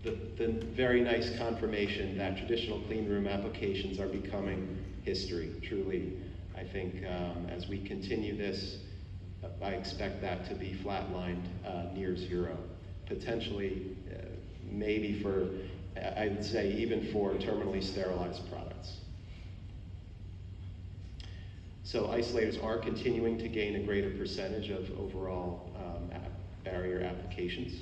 the very nice confirmation that traditional clean room applications are becoming history, truly. I think as we continue this, I expect that to be flatlined near zero. Potentially, maybe for, I would say even for terminally sterilized products. So isolators are continuing to gain a greater percentage of overall barrier applications.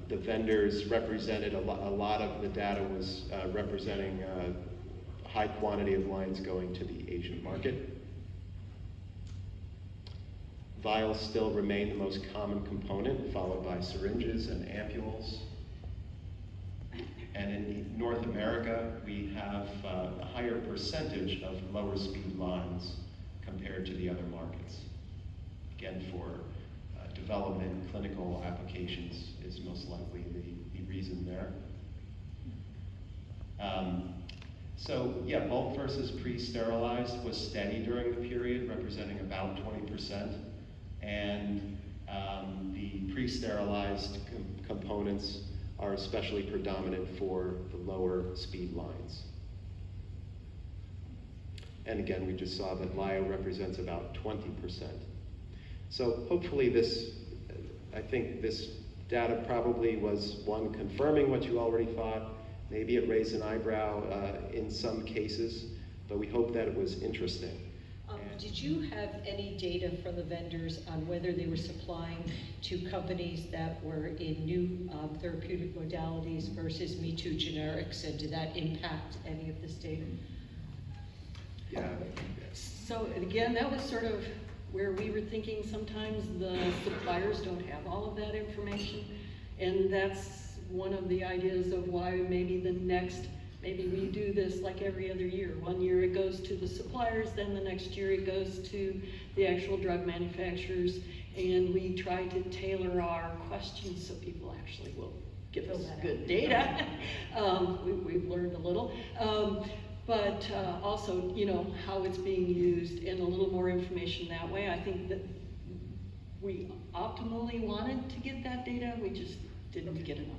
The vendors represented, a lot of the data was representing a high quantity of lines going to the Asian market. Vials still remain the most common component, followed by syringes and ampules. And in North America, we have a higher percentage of lower speed lines compared to the other markets. Again, for development, clinical applications is most likely the reason there. So yeah, bulk versus pre-sterilized was steady during the period, representing about 20%. And the pre-sterilized components are especially predominant for the lower speed lines. And again, we just saw that Lyo represents about 20%. So hopefully this, I think this data probably was one confirming what you already thought. Maybe it raised an eyebrow in some cases, but we hope that it was interesting. Did you have any data from the vendors on whether they were supplying to companies that were in new therapeutic modalities versus Me Too generics, and did that impact any of this data? Yeah. So again, that was sort of where we were thinking sometimes the suppliers don't have all of that information, and that's one of the ideas of why maybe maybe we do this like every other year. One year it goes to the suppliers, then the next year it goes to the actual drug manufacturers, and we try to tailor our questions so people actually will give us good data. We've learned a little. But also, you know, how it's being used and a little more information that way. I think that we optimally wanted to get that data, we just didn't get enough.